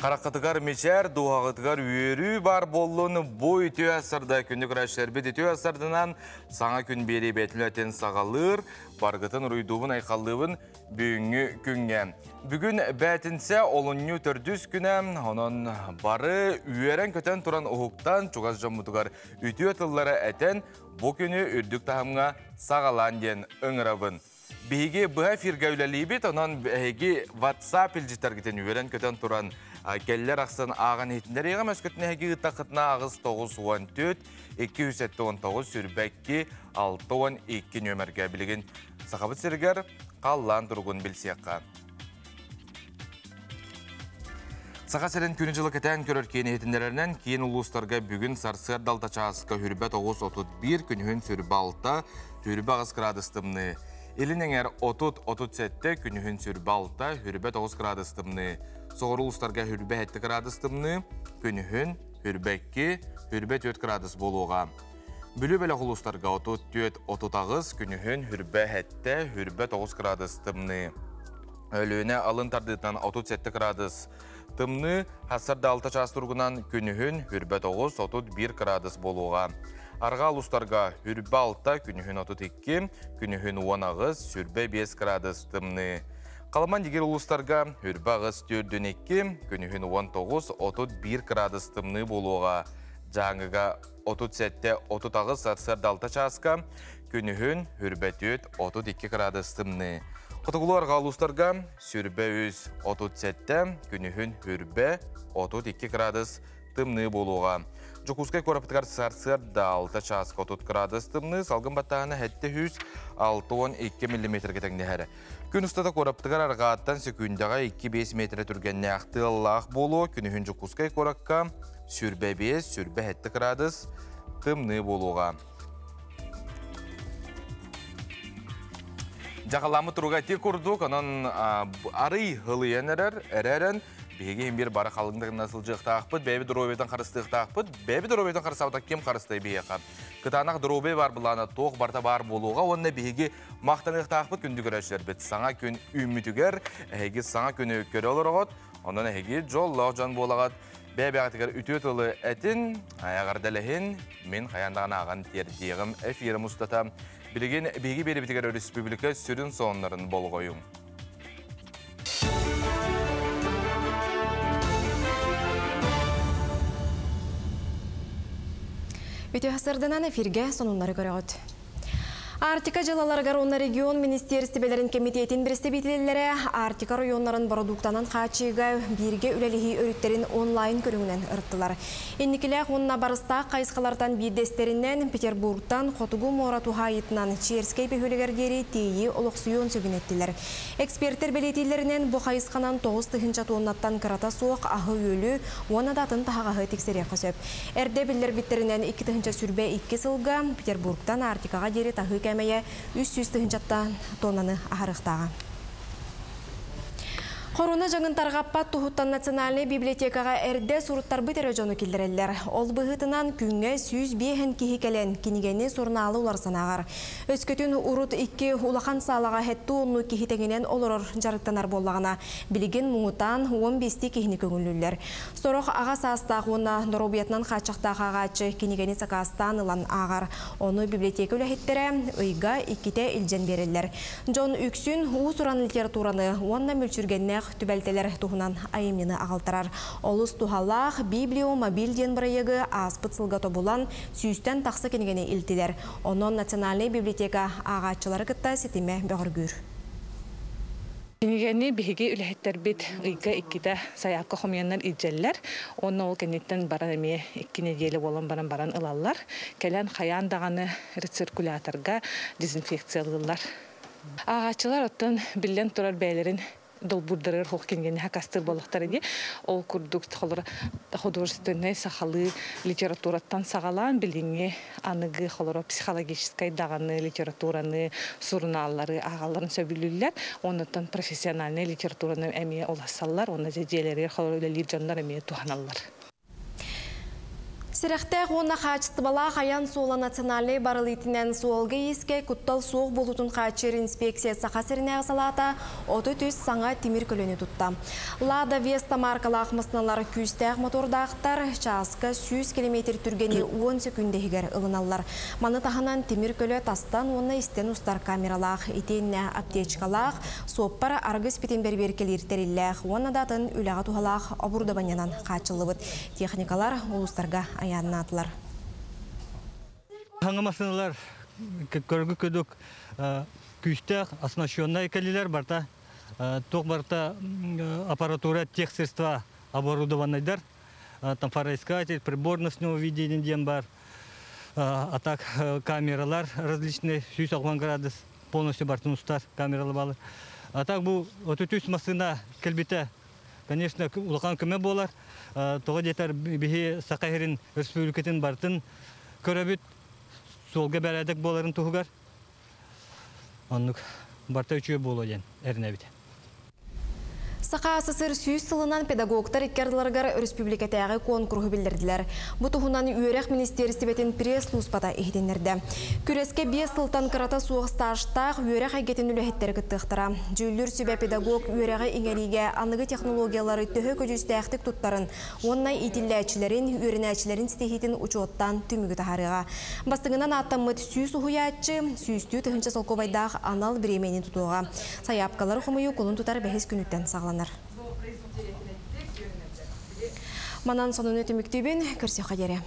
Қарақытығар мечер, дуағытығар үйері бар болуыны бой үтеу асырда күнді күрәшербет үтеу асырдынан саңа күн бері бәтілі сағалыр, барғытын ұруйдуын айқалуын бүйіңі күнге. Бүгін бәтінсе олынны түрдіс күнем, оның бары үйерен көтен тұран ұғықтан чуғаз жамытығар үтеу атылары әтен бұл күні үрдік тағымға сағалан ден өңірабын. Бейге бұға фиргәуләлі бет, онан бәйге WhatsApp илжеттергітен үйерен көтен тұран келлер ақсын ағын етіндер еғам өскөтіне әге ұттақытына ағыз 914-279 сүрбәкке 612 нөмірге білген сақабыт сергер қаллан тұрғын білсеққа. Сақа сәрін күні жылы кәтен көрір кейін етіндерінен кейін ұлыстарға бүгін сарсыр далта часықа хүрбә 931 күнігін сүрбә 6 хүрбә ағыз градыстымны. Елінеңер 30-37 күнігін сүрбә 6 хүрбә 9 градыстымны. Соғыр ұлыстарға хүрбә 7 градыстымны, күнігін хүрбәкке хүрбә 4 градус болуға. Бүлі бәлі ұлыстарға 34-30 күнігін хүрбә 7 хүрбә 9 градыстымны. Өліні алын тардытынан 37 градус тымны, хасырда 6 час тұрғынан күнігін хүрбә 9-31 градус болуға. Арға ұлыстарға хүрбә 6 күнігін 32, күнігін 10 сүрбә 5 градус тымны. Қаламан дегер ұлыстарға хүрбә 4-2, күнігін 19-31 градус тымны болуға. Жаңыға 37-30 сарсырда 6 часқа, күнігін хүрбә 4-32 градус тымны. Құтығыларға ұлыстарға сүрбә 37, күнігін хүрбә 32 градус тымны болуға. Жокускай көріптігар сарсырда 6 часқа 30 градус тымны, салғын баттағына әтті 6-12 мм кетіңді әрі. Күн ұстада көріптігар арғаттан секундаға 2-5 метр түргенне ақты Аллах болу, күнігін жокускай көрікқа сүрбә 5, сүрбә 7 градус тымны болуға. Жағаламы тұруға тек ұрдық, оның ары ғылыен әрәрін, бейге бір бары қалыңдығын насыл жықта ақпыд, бәйбі дұробейдің қарыстықта ақпыд, бәйбі дұробейдің қарысауыда кем қарыстай бейеқа. Күтанақ дұробей бар бұланы тоқ барта бар болуға, онына бейге мақтанықта ақпыд күнді көрәшілер бет. Саңа күн үмітігер, әйге саңа күні өккері олыр оғыд, онын әйге жол лағжан болағад. Бәйбі ағатығар үтетілі әтін, аяғардалығын, мен қаяндағын аған тердеғім әфирім ұстата. Білген бейге бері бітігер республика сүрін соңларын бол қойым. Өте ғасырдынан эфирге сонунлары көріғыд. Артика жалаларғар онна регион министерстебелерін комитетін бірістебетелері Артика районларын продуктанын қачыға бірге үлелігі өріттерін онлайн көріңінен ұрттылар. Енникілі онна барыста қайысқалардан бейдестерінен Петербургтан Хотугу Морату хайытынан Черскей бөхілігергері тейі олықсуyon сөбінеттілер. Эксперттер белетелерінен бұл қайысқанан 9 тоннаттан қырата соқ ағы өлі, оны датын тағағы тексере қосып. Әрде білдер біттерінен 2 сүрбе 2 сылға Петербургтан Артикаға дері тағы кәмәйе 300 тоннаны ағырықтаға. Қорына жаңын тарғаппат тұхыттан национальный библиотекаға әрде сұрыттар бұтері жоны келдірелер. Ол бұғытынан күнге 105 кихи кәлен кенігені сұрналы олар санағар. Өскөтін ұрыт 2 улақан салаға әтті онны кихи тәгенен олар жарықтанар болағына. Білген мұңытан 15 кихini көңілілер. Сұрық аға састақ оны Доробиятынан қачықтақ ағачы кенігені сақастан ұлан ағар. Оны библиотека өләхеттері ұйға 2-те үлжен берілер. Джон Үксін ұсыран литератураны онна мөлшіргенне түбәлтелер туғынан айымнені ағалтарар. Олыс тухалақ библио мобиль ден бірайығы аспыт сылғато болан сүйістен тақсы кенігені илтілер. Онын национальный библиотека ағатшылары кітта сетіме бәғір гүр. Кенігені бігі үләхеттер бет ұйға 2-та саяққа қомияннан иджеллер. Оны ол кенеттен баран әме 2 неделі болан баран ылалар. Кәлән қаян дағаны рециркуляторға дезинфекциялылар. Ағатшылар оттан білден тұрар бәйлерін долбурдырыр хоқкенгені хакастыр болықтар еді. Ол күрдік художественный сақалы литератураттан сағалан біліңе анығы қолыры психологическай дағаны литератураны, сұрыналары, ағаларын сөбілілер. Онытын профессиональный литератураны әмее оласалар, оны зәделері қолыры өлелер жандар әмее туғаналар. Сирахтех онна хачтыбала хаян суола национальный барылытынен суолга иске куттал суох болутун хачер инспекциясы хасырыне асалата оты түз саңа темир көлөні тутта. Лада Веста маркалы ақмысыналар күстәқ мотордақтар часка 100 км түргені 10 секундегер ылыналар. Маны таханан темир көлі тастан онна истен устар камералақ, итенне аптечкалақ, соппара аргыс петенбер беркелертерілләқ, онна датын үліға тухалақ абурдабанянан қачылыбыт. Техникалар улустарға аяннатылар. Хаңамасыналар көргі көдік күстәқ оснащенный кәлілер барта, тоқ барта аппаратура техсредства оборудованныйдар, там фароискатель, приборностного видения дем бар, а так камералар различные, 190 градус, полностью бартын устар камералы балы. А так бұл отутүс масына кәлбіті, конечно, улақан көмі болар, тоғы детер бігі сақайырын республикатын бартын көрәбіт, солға бәрәдік боларын тұғығар. Онық барта үші болу ден, әрінәбіті. Сақа сысыр сүйіз сылынан педагогтар иккерділарғар республикатағы конкурғы білдірділер. Бұтығынан үйерек министерстібетін пресс-луспата ехденерді. Күреске 5 сылтан қырата суғысташтақ үйерек әгетін үліхеттері күттіқтіра. Жүйлір сүбе педагог үйерегі иңериге анығы технологиялары түхі көжістәқтік тұттарын, оннай итілләчілерін, үйерінәчілерін стехетін ұчуоттан түмігі тахарыға. Бастығынан аттамыд сүйіз ұхуятчы, сүйістүү түхінші солковайдақ анал біремені тұтуға. Саяпқалары құмыйы қолын тұтар бәхіз күніттен сағланар. Манан сонуны түміктебін көрсе қадері.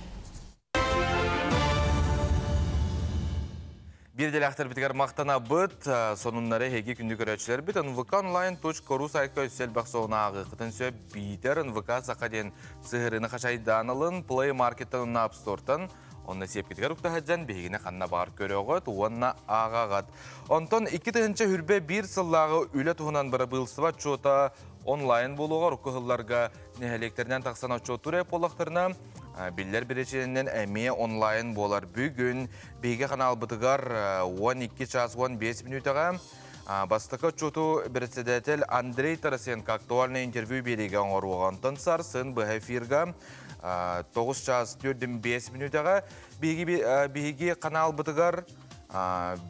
Бір деляқтар бітігер мақтана бұд, сонунлары хеге күнді көрәтшілер біт, nvkonline.ru сайқа өсел бақсауына ағықытын сөй бейтер nvk сақаден сығырыны қашайданылын Play Market'tan ұнна App Store'тан онна сеп кетігер ұқтағаджан бейгіне қанна бағар көріғыт, онна ағағат. Онтон 2-тігінші хүрбе бір сыллағы үлі тұғынан бары бұлсыва чота онлайн болуға рұқығыларға нәхелектерінен тақсан отчотуре полақтарына білдер береченінен әме онлайн болар. Бүгін бейге қанал бұтығар 12 час 15 минутаға бастықы чоту председатель Андрей Тарасенко актуальный интервью береге оңыруғантын сарсын бұл эфирға 9 час 4-5 минутаға бейге канал бұтығар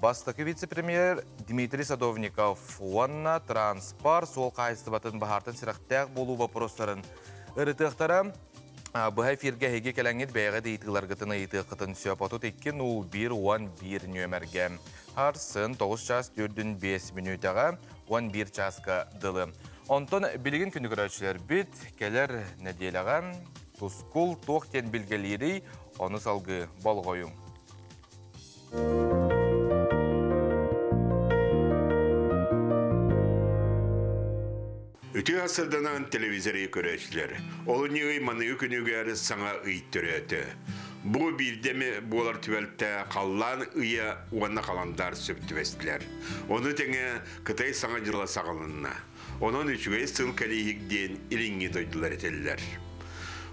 бастықы вице-премьер Дмитрий Садовников онна транспар сол қайысты батын бағартын сирақтақ болу вопростарын ұрытықтара бұл эфирге хеге кәләңет бәйгі дейтігілер ғытыны етіғытын сөп отут 2-0-1-11 нөмерге арсын 9 час 4-5 минутаға 11 часқа дылы. Онтон білген күні көрәтшілер біт кәлер нәделіған Тускул тоқтен білгелері оны салғы балғойым. Үті ғасырданан телевизоры көрәшілер. Олы неғай маны күнігәрі саңа ұйттыр өті. Бұл бірдемі болар түвәлтті қаллан ұя уанна қаландар сөптівестілер. Оны тәңе Қытай саңа жыла сағылынна. Оның үшіғай сыл кәлейікден иліңгі дойдылар етелілер.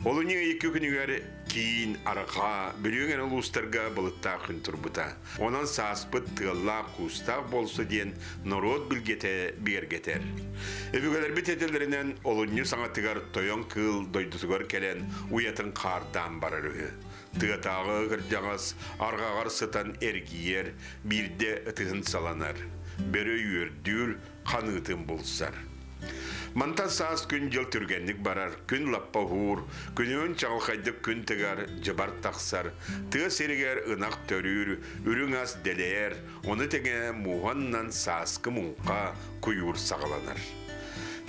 Олың екі күнігер кейін араға, білуген ұлыстарға бұлытта күн тұрбыта. Онан саспыт тығылла құстақ болсы ден народ білгеті бергетер. Өбігелер біт етелерінен олыңы саңатығар тойон кыл дойдытығар келен уятын қардан барары. Тығатағы ғырдағыз арғағар сытан әргиер, бірде ұтығын саланар. Бәрі үйірдүр қанытын болсар. Мантан саас күн жыл түргенлік барар, күн лаппа хур, күнін чағылқайдық күн тығар, жабар тақсар, тығы серігер ынақ төрір, үрің ас делер, оны тәңе муғаннан саасқы мұңқа күйір сағаланар.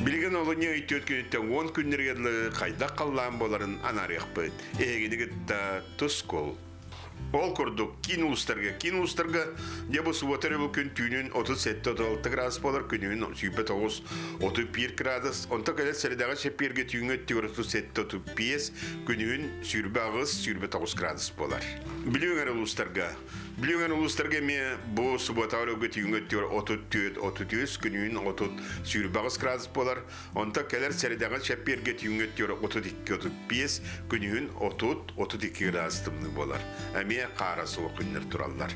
Білген олыне үйті өткенеттен 10 күннергерлі қайдақ қаллан боларын анарық бұд, егені гітта тұскол. Ол көрдік кин ұлыстарға дебі суатары бұл күн түйінен 37-36 градус болар, күнін 29-31 градус. Онта кәлет сәледағы шәпперге түйінгі 37-35, күнін 29-29 градус болар. Білуңер ұлыстарға ме бұл суатары түйінгі 34-33, күнін 30-29 градус болар. Онта кәлет сәледағы шәпперге түйінгі 32-35, күнін 30-32 градус болар. Әме қарасы оқынлар тұралар.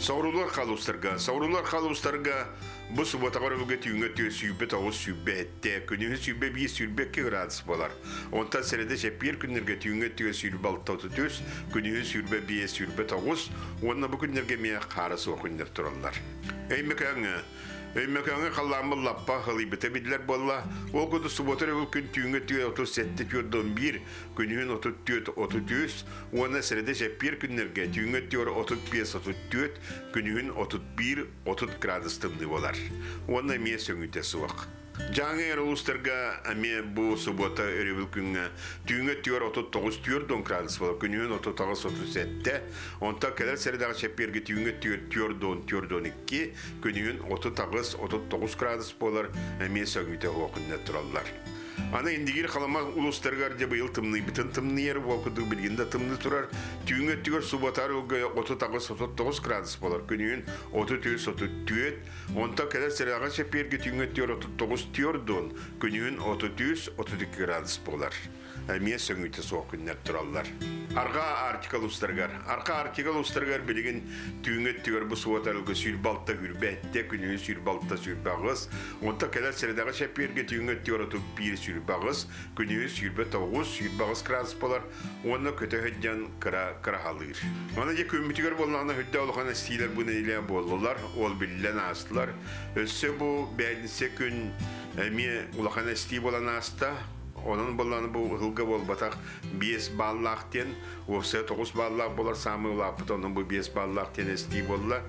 Savrullar kalustlarga bu subatağır bugün tüyünge tüy sübbe tavus sübbe ette günü sübbe bir sübbe 2 gradus bolar. Ondan senede şepir günlerge tüyünge tüy sübbe 6 günü sübbe bir sübbe tavus. Onunla bu günlerge miye karası okunlar turallar. Mekanı kallamı lappa halibete bildiler bolla. O kudu subatır bu gün tüyünge tüy 37 tüyden 1 günün 33 ona senede şepir günlerge tüyünge tüy 35 günün 31 gradus tımlı bolar. Ona miye söngüte soğuk. Жаңа уluslarga ame bu subota örevil günge tüyünge tüyor 39 gradus bolar. Günün 39-37. Onta kadar serdağı şepirge tüyünge tüyor 2 günün 39 gradus bolar. Ame söngüte hokunne turallar. Ana indigir kalama uluslarga diye bayıl tımlı yer okuduğu bilginde tımlı turar. Tüyünge tüyor subatar 39 gradus bolar. Günün 33. Onta kadar serdağı şepirge tüyünge tüyor 39 günün 32 gradus bolar. Amiye söngüte soğuk günler turallar. Arka artikal ustargar bilgin tüyünge tüyor bu subatarlığı sülbalta hürbette günün sülbalta sülbağız. Onta kadar serdağı şepirge tüyünge tüyor 31 sülbağız. Günün sülbağız gradus bolar. Onu kötü hüdden kıra halır. Ona ya kömütüger bolağına hüdde olğan estiler bunu ile bollular. Ol billen astılar. Össe bu beğense gün amiye ulağan esti bolan asta. Onun bolağını bu hılga bol batak 5 ballakten, ofse 9 ballak bolar samı ulapıt onun bu 5 ballakten esti bolla.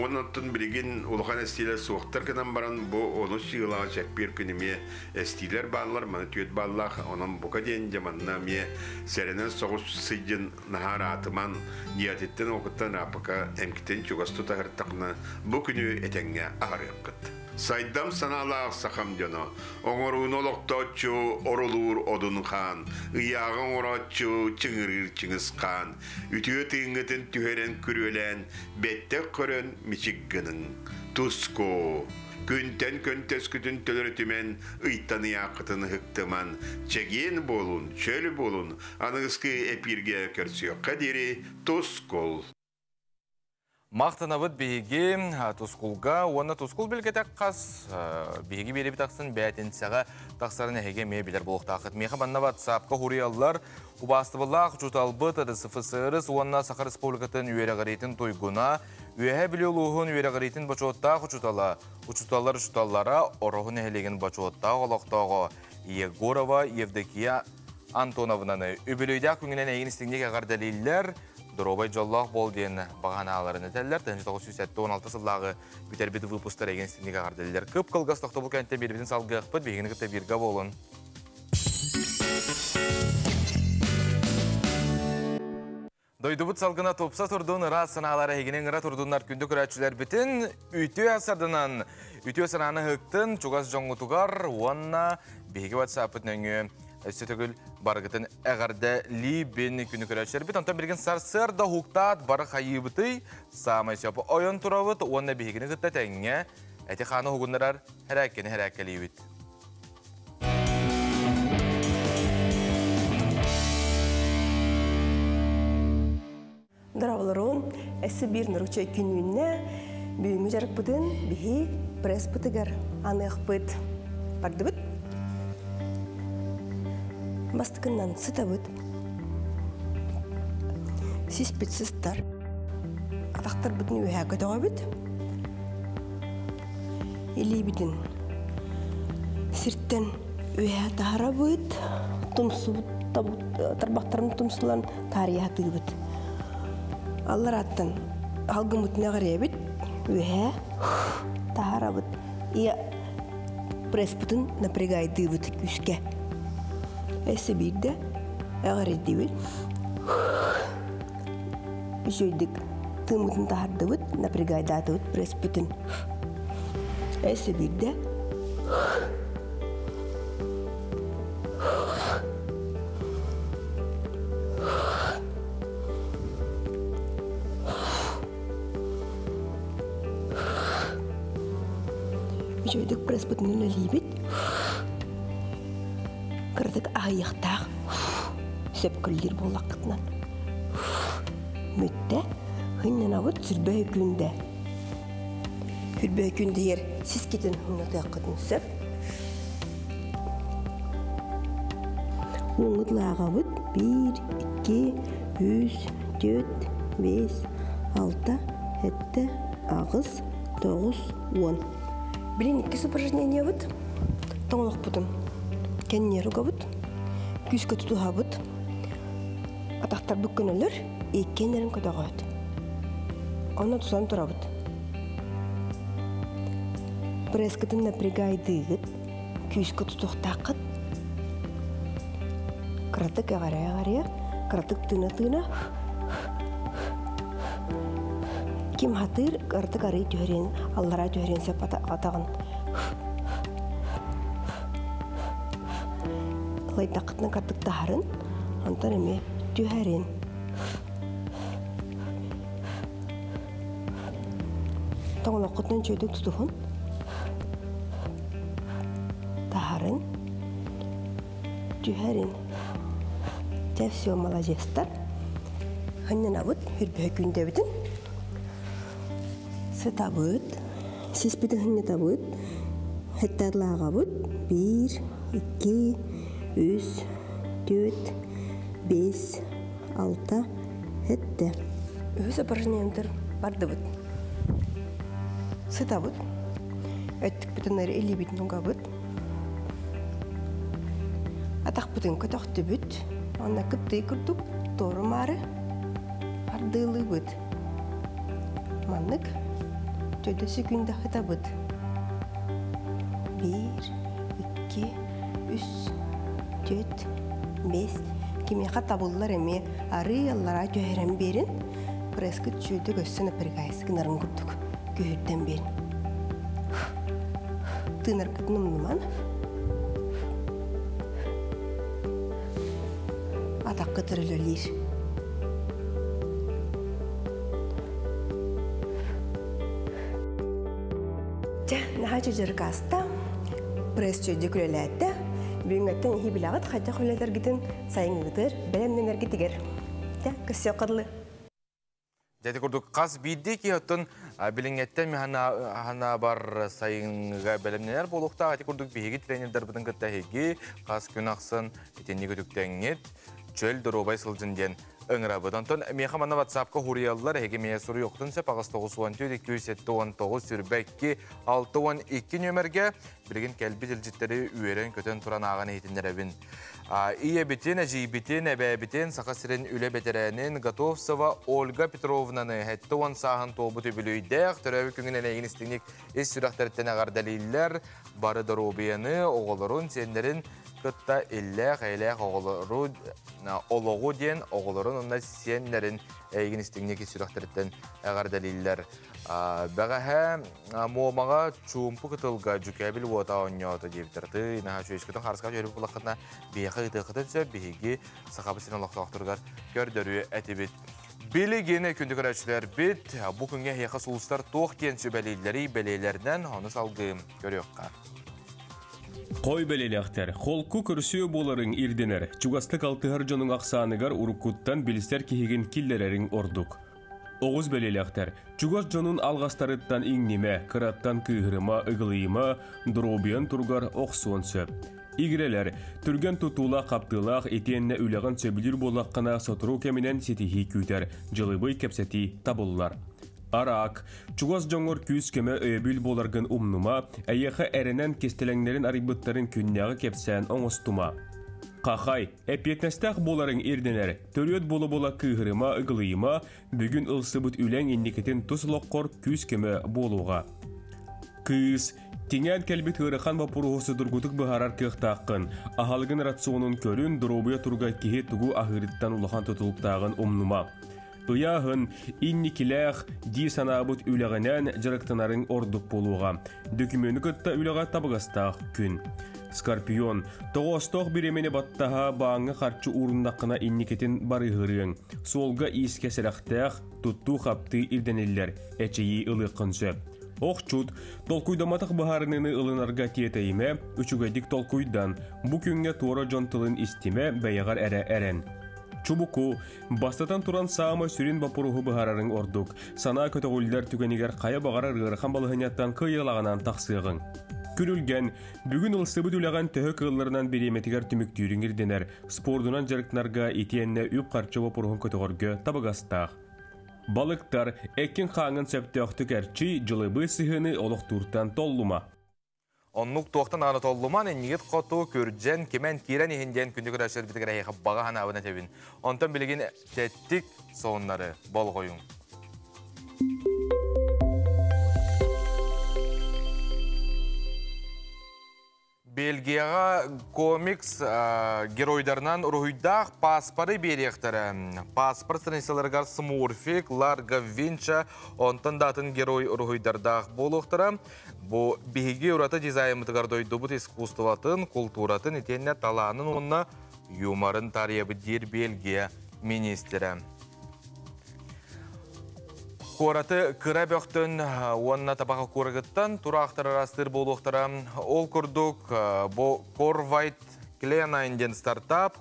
Onun bilgin ulağan estiler soğuktar kadar baran bu onu şığılağı çekbir günüme estiler ballar, manı tüyet ballak, onun bu kadar zamanına miye serenen soğuz sıcın nahar atıman niyatetten okuttan rapaka emkiten çugas tutar takına bu günü etenge ağır yakıt. Saydam sanalar sakam cana. Oğurun oluktaçu orulur odun khan. Iyağın oratçu çıngırır çıngız khan. Ütüye tığıngetin tüheren kürülen. Bette körön miçigginin. Tusko. Günten könteskütün tölürtümen. Iytanı yakıtını hıktıman. Çegin bolun, çölü bolun. Anıskı epirge körsüyor. Kaderi tuskol. Мақтанабыт бейге тұсқулға, оны тұсқул білгетек қас бейге бері бітақсын бәйтінсіға тақсарын әйге мей білер болуқтақыт. Меха банна ватсапқа хуриялар, ұбасты бұлақ жұталбыт әдісіфі сырыс, онына Сақар Республикатын үйерағаретін тойгуна, үйәе білі ұлығын үйерағаретін бачуаттақ ұчуталлара орығын әйелеген бачуаттақ олықтағы Егорова, Евдокия Антоновнаны өбілейдақ күнгінен әйін істігінек ағар дәлейлер Дробай жоллақ бол дейін бағаналарын әтәлілер. 1916 сыллағы бітер біді выпустар еген істігінек ағар дәлейлер. Көп қылғас тоқты бұл кәнтте бербетін салғы әқпіт, бейгені күтті бірге болын. Дойдубут салгына топса тұрдың ұра сыналары егенен ұра тұрдыңдар күнді күрәтшілер бітін үйтіе асардынан. Үйтіе сынаны ғықтын чуғас жоңғытуғар, онна бейге ватсапыт нөңі Өстетігіл барғытын әғарда ли бен күні көрәтшілер біт. Онтан берген сарсыр да хуқтат бары қайыбыты самай сөпі ойын тұравыт, онна бейгіні ғытта тәңге әті қаны хуғындарар әрәккені әрәккәлі бит. Драваларон, әсі бір нұручай күніне бүйіңі жарық бұдын бейі пресс бұтығар анық бұд. Барды бұд? Бастықынан сыта бұд. Сіз бітсізтар. Атақтар бұдын өйә көтіға бұд. Елей бұдын. Сірттен өйә тағара бұд. Тарбақтарын тұмсылан тария тұғы бұд. Аллар аттан алғым бұтына қария бұд. Өйә тағара бұд. Ия пресс бұдын напрягайды бұд күшке. Әсі бірді әғар әді бұд. Жөйдік тымытын тағарды бұд, напрягайды бұд пресс бұтын. Әсі бірді жөйдік пресс бұтынын өлей бұд. Кырдык аяқтақ сөп күлдер болақытынан. Мүтті Hınnen avut sürbe hükünde. Hürbe hükünde yer siz gidin hınna tıqıdın söp. Oğudlağa avut 1, 2, 3, 4, 5, 6, 7, 9, 10. Bilin iki упражнение avut. Тоңлық бұдым. Кәннері ғабыт. Күшкі тұту ғабыт. Атақтар бүккен өлір, еккенерін көді ғабыт. Оны тұсан тұр ғабыт. Прескетін напрягайдығыт, күшкі тұтуқ тақыт. Қыратық ағарая-ағарая, қыратық тына-тына. Кем хатыр қыратық ары түйерен, аллара түйерен сәп атағын. Лайтақытның қартық тағарын, антар әме түйәрен. Тағын оқытның чөйдік тұтуғын. Тағарын, түйәрен. Тәп все молодецтар. Ханнен абыт, хүрбі күнде бітін. Сет абыт, сес бітін ханнет абыт. Хәттарлаға абыт. 1, 2, 3, 4, 5, 6, 7. Өз упражнениялар барды бұд. Сыта бұд. Өттік бүтінлері әлі бітін ұға бұд. Атақ бүтін көтіқті бұд. Ана күтті күрдік, торы мары. Ардылы бұд. Маннық төді күнді қыта бұд. 1, 2, 3, 4, 5. Кемеға табылылар әме ары аллара жөйрен берін. Прескі чүйді көссіні піргайсы кінарын күрдік. Күйірден берін. Тынар күтінің нұман. Атаққы түрілілер. Наға чөжір қаста. Пресс чүйді күреләді. Бүгінгеттен ехи білағыт, қайта құлелер гітін сайыңығытыр, бәлемнен әргетігер. Көссе қырлы. Жәді күрдік қас бейді ки өттін білінгеттен хана бар сайыңыға бәлемненер болуқта әті күрдік бейгі тренердер бұдың күтті әйгі қас күн ақсын етенні күтіктәңет чөл дұробай сылжынден ыңырабы. Донтон мейхаманы ватсапқа хуриялылар әйгі мейе сұры yoқтын сөп ағыз 9-12-219 сүрбәкке 6-12 нөмерге білген кәлбі тілжеттері үйерен көтен тұран ағаны етіндер әбін. Ия бітен, әжей бітен, әбә бітен, сақа сірен үлі бәтерәнін Готовцева Ольга Петровнаны әтті он сағын тобы төбілүйдәқ, түрәві күнгінен әйін істігнік ес сүрәқтәріттен ағар дәлейлер, бары дұробияны, оғылырын, сендерін күтті ілләқ, әйләқ олығы ден, оғылырын, онда сендерін әйін істігнік ес сүрәқтәріттен ағар дәлейлер. Бәғәһә моомаға чумпы кытылға жүкәбіл ота оньоты дептірді. Инаға шөйшкітін қарысқа жөріп бұлаққына бейқі ұтықытын сөп бейге сақабы сенен лоқтақтырғар көрдірі әтебет. Белегені күндік әрәшілер бет, бұл күнге хеқы сұлыстар тоқ кен сөбәлейлері бәлейлерінен оны салғым көріққа. Қой бәлелектер, қолқы күрсі боларын ирденер, чугастық алтығар жоның ақсанығар ұрыққыттан білістер кехеген киллерерін ордық. Оғыз бәлелектер, чугас жонун алғастарыттан иңнеме, кыраттан күйіріма, ұғылыйма, дробиян тұрғар оқсуын сөп. Игрелер, түрген тұтула қаптылақ етенне үліған сөбілер болаққана сотыру кемінен сетихи күйтер, жылыбый кепсети табылылар. Арақ, чугас жоңыр күйіз кеме өйбіл боларғын умнума, әйеқі әрінен кестелеңлерін арибыттарын күннәғі кепсән оңыстума. Қақай, әпетнәстәқ боларын ерденер, төрет болы-бола күйіріма, ұғылыйма, бүгін ұлсыбыт үләң еннекетін тұсылыққор күйіз кеме болуға. Күйіз, теңән кәлбет ғырықан вапурғысы дұргутық бұхарар кіқтаққын, ағалығын рационын көрін дұробия тұрға кеге тұғу ағырыттан ұлыған тұтылықтағын омнума. Ұяғын, инникіләқ, ди санабыт үләғінен жырықтынарын ордық болуға. Дөкімені күтті үліға табығастақ күн. Скорпион, тоғыстық біремені баттаға бағыңы қарчы урындақына инникетін барығырың. Солға иске сәріқтәқ, тұтту қапты ирденелер, әчейі ұлықын сөп. Оқчуд, толкуйдаматық бағарыныны ылынарға тиетейме, үчігайдік толкуйдан, бұ күнге туара жонтылын істеме бәйіғар әрі әрін. чубуку, бастатан туран саама сүрин бапуругу быһарарың ордук, сана көтөгүлдер түгенигер кая багарар ырхан балыһыньяттан кыйылаганан тахсыгың. Күрүлген, бүгүн ылсыбы дүләгән төһө кылларынан береметигер түмүктүүрүң ирденер, спордунан жарыктарга итиенне үп карчы бапуругун көтөгөргө табыгастаах. Балыктар экин хаңын сөптөктү кәрчи жылыбы сыхыны олуқтуртан толлума. Оннук тоқтан аны толлуман эннигет қоту көрджен кемен кирен ихинден күнді көрәшер бітігер әйіқі бағахан абына тебін. Онтан білеген тәттік соғынлары бол қойын. Бельгияға комикс геройдарынан ұрғыйдақ паспары беректері. Паспар сынайсаларғар Смурфик, Ларга Винча, онтан датын герой ұрғыйдардақ болуқтыра. Бұ бейге ұраты дизайымытығар дойдубыт искусствоватын, культуратын, етенне таланын онына юмарын тарихы дер Бельгия министері. Кораты кыра бөқтін онына табаға көрігіттен тұрақтыр арастыр болуқтыра. Ол күрдік бұл Корвайт Кленайнден стартап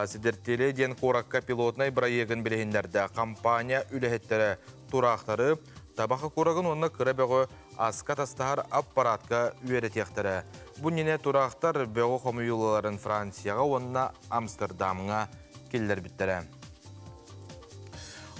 сідертеледен коракка пилотнай проегін білігіндерді компания үліхеттері тұрақтары табаға көрігін онына кыра бөғы асқа тастағар аппаратқа үйеретектері. Бұніне тұрақтар бөғы қомыюлыларын Францияға онына Амстердамға келдер біттері.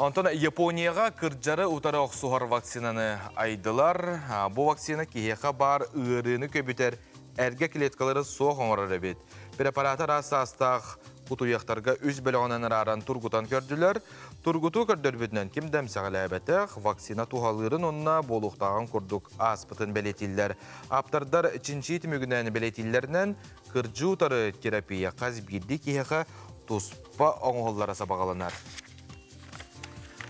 Антон Японияға кырджары утары оқсуғар вакцинаны айдылар. Бұл вакцина кейеқа бар ұғырыны көбітер әрге клеткалары соқ оңырыр бет. Препаратар асастақ құтуяқтарға үз бөліғынан аран тұрғытан көрділер. Тұрғыту көрдір бітінен кім дәмсәғілі әбәтіқ вакцина туғалырын онына болуқтаған күрдік аспытын бәлетілдер. Аптардар чинчит мүгінен бәлетілдерінен кырджы утары терапия қаз бірді кейеқа тұспа оңғыллары сабағаланар.